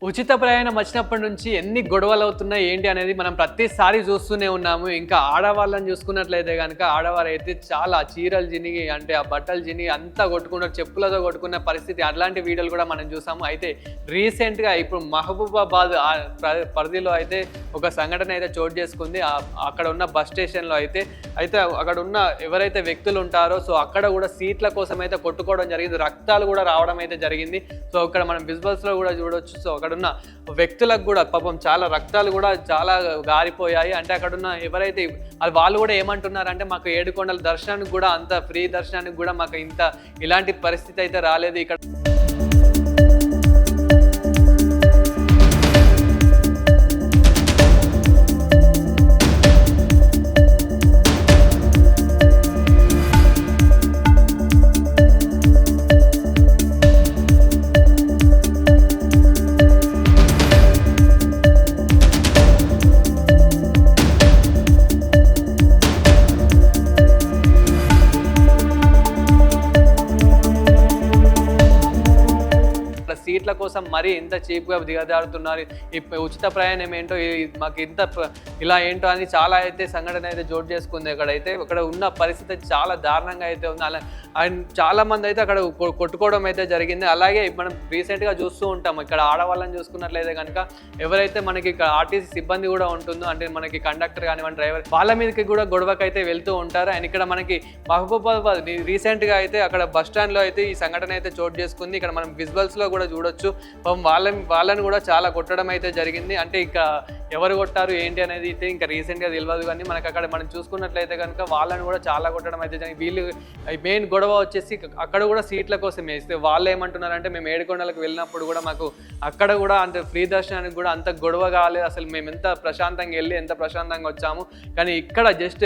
ఉచిత ప్రయాణం వచ్చినప్పటి నుంచి ఎన్ని గొడవలు అవుతున్నాయి ఏంటి అనేది మనం ప్రతిసారి చూస్తూనే ఉన్నాము. ఇంకా ఆడవాళ్ళని చూసుకున్నట్లయితే గనుక ఆడవారైతే చాలా చీరలు జినిగి అంటే ఆ బట్టలు జినిగి అంతా కొట్టుకున్నారు. చెప్పులతో కొట్టుకున్న పరిస్థితి అట్లాంటి వీడియోలు కూడా మనం చూసాము. అయితే రీసెంట్‌గా ఇప్పుడు మహబూబాబాద్ పరిధిలో అయితే ఒక సంఘటన అయితే చోటు చేసుకుంది. అక్కడ ఉన్న బస్ స్టేషన్‌లో అయితే అక్కడ ఉన్న ఎవరైతే వ్యక్తులు ఉంటారో అక్కడ కూడా సీట్ల కోసం అయితే కొట్టుకోవడం జరిగింది. రక్తాలు కూడా రావడం అయితే జరిగింది. ఇక్కడ మనం విజువల్స్‌లో కూడా చూడొచ్చు. అక్కడున్న వ్యక్తులకు కూడా పాపం చాలా రక్తాలు కూడా చాలా గారిపోయాయి. అంటే అక్కడున్న ఎవరైతే వాళ్ళు కూడా ఏమంటున్నారంటే మాకు ఏడుకొండల దర్శనానికి కూడా అంత ఫ్రీ దర్శనానికి కూడా మాకు ఇలాంటి పరిస్థితి అయితే రాలేదు ఇక్కడ. సీట్ల కోసం మరీ ఇంత చీప్గా దిగజారుతున్నారు. ఉచిత ప్రయాణం ఏంటో మాకు ఇంత ఇలా ఏంటో అని చాలా అయితే సంఘటన అయితే చోటు చేసుకుంది. అక్కడ ఉన్న పరిస్థితి చాలా దారుణంగా అయితే ఉంది. అండ్ చాలా మంది అయితే అక్కడ కొట్టుకోవడం అయితే జరిగింది. అలాగే మనం రీసెంట్గా చూస్తూ ఉంటాం ఇక్కడ ఆడవాళ్ళని చూసుకున్నట్లయితే కనుక ఎవరైతే మనకి ఇక్కడ ఆర్టీసీ సిబ్బంది కూడా ఉంటుందో అంటే మనకి కండక్టర్ కానివ్వండి డ్రైవర్ వాళ్ళ మీదకి కూడా గొడవకి అయితే వెళ్తూ ఉంటారు. అండ్ ఇక్కడ మనకి మహబూబాబాద్ రీసెంట్గా అయితే అక్కడ బస్ స్టాండ్లో అయితే ఈ సంఘటన అయితే చోటు చేసుకుంది. ఇక్కడ మనం విజువల్స్లో కూడా చూడొచ్చు. వాళ్ళని కూడా చాలా కొట్టడం అయితే జరిగింది. అంటే ఇంకా ఎవరు కొట్టారు ఏంటి అనేది అయితే ఇంకా రీసెంట్గా తెలియదు. కానీ మనకు అక్కడ మనం చూసుకున్నట్లయితే కనుక వాళ్ళని కూడా చాలా కొట్టడం అయితే జరిగింది. వీళ్ళు మెయిన్ గొడవ వచ్చేసి అక్కడ కూడా సీట్ల కోసమే ఇస్తే వాళ్ళు ఏమంటున్నారంటే మేము ఏడుకొండలకు వెళ్ళినప్పుడు కూడా మాకు అక్కడ కూడా అంత ఫ్రీ దర్శనానికి కూడా అంత గొడవ కాలేదు. అసలు మేము ఎంత ప్రశాంతంగా వెళ్ళి ఎంత ప్రశాంతంగా వచ్చాము. కానీ ఇక్కడ జస్ట్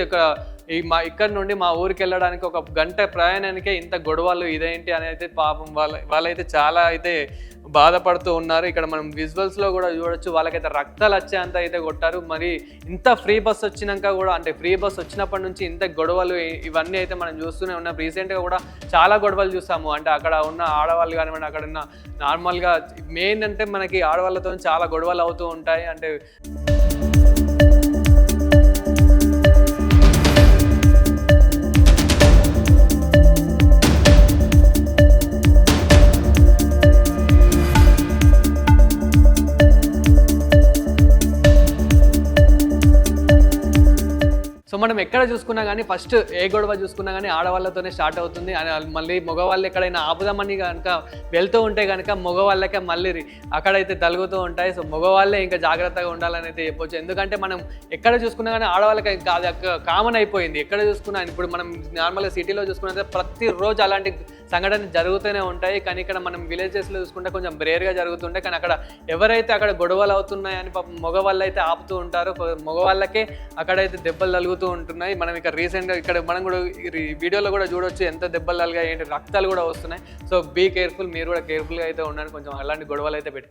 ఇక్కడ నుండి మా ఊరికి వెళ్ళడానికి ఒక గంట ప్రయాణానికే ఇంత గొడవలు ఇదేంటి అనేది పాపం వాళ్ళైతే చాలా అయితే బాధపడుతూ ఉన్నారు. ఇక్కడ మనం విజువల్స్లో కూడా చూడొచ్చు. వాళ్ళకైతే రక్తాలు వచ్చేంత అయితే కొట్టారు. మరి ఇంత ఫ్రీ బస్ వచ్చినాక కూడా అంటే ఫ్రీ బస్ వచ్చినప్పటి నుంచి ఇంత గొడవలు ఇవన్నీ అయితే మనం చూస్తూనే ఉన్నాం. రీసెంట్గా కూడా చాలా గొడవలు చూసాము. అంటే అక్కడ ఉన్న ఆడవాళ్ళు కానివ్వండి అక్కడ ఉన్న నార్మల్గా మెయిన్ అంటే మనకి ఆడవాళ్ళతో చాలా గొడవలు అవుతూ ఉంటాయి. అంటే మనం ఎక్కడ చూసుకున్నా కానీ ఫస్ట్ ఏ గొడవ చూసుకున్నా కానీ ఆడవాళ్ళతోనే స్టార్ట్ అవుతుంది. మళ్ళీ మగవాళ్ళు ఎక్కడైనా ఆపుదామని కనుక వెళ్తూ ఉంటే కనుక మగవాళ్ళకే మళ్ళీ అక్కడైతే తలుగుతూ ఉంటాయి. మగవాళ్ళే ఇంకా జాగ్రత్తగా ఉండాలని అయితే చెప్పొచ్చు. ఎందుకంటే మనం ఎక్కడ చూసుకున్నా కానీ ఆడవాళ్ళకి అది కామన్ అయిపోయింది. ఎక్కడ చూసుకున్నా ఇప్పుడు మనం నార్మల్గా సిటీలో చూసుకున్నట్లయితే ప్రతిరోజు అలాంటి సంఘటన జరుగుతూనే ఉంటాయి. కానీ ఇక్కడ మనం విలేజెస్లో చూసుకుంటే కొంచెం బ్రేర్గా జరుగుతుంటాయి. కానీ ఎవరైతే అక్కడ గొడవలు అవుతున్నాయని పాపం మగవాళ్ళు అయితే ఆపుతూ ఉంటారు. మగవాళ్ళకే అక్కడైతే దెబ్బలు తలుగుతూ ఉంటున్నాయి. మనం ఇక్కడ రీసెంట్గా ఇక్కడ మనం కూడా వీడియోలో కూడా చూడొచ్చు ఎంత దెబ్బలు తలిగా ఏంటి రక్తాలు కూడా వస్తున్నాయి. బీ కేర్ఫుల్, మీరు కూడా కేర్ఫుల్గా అయితే ఉండండి. కొంచెం అలాంటి గొడవలు అయితే పెట్టుకోండి.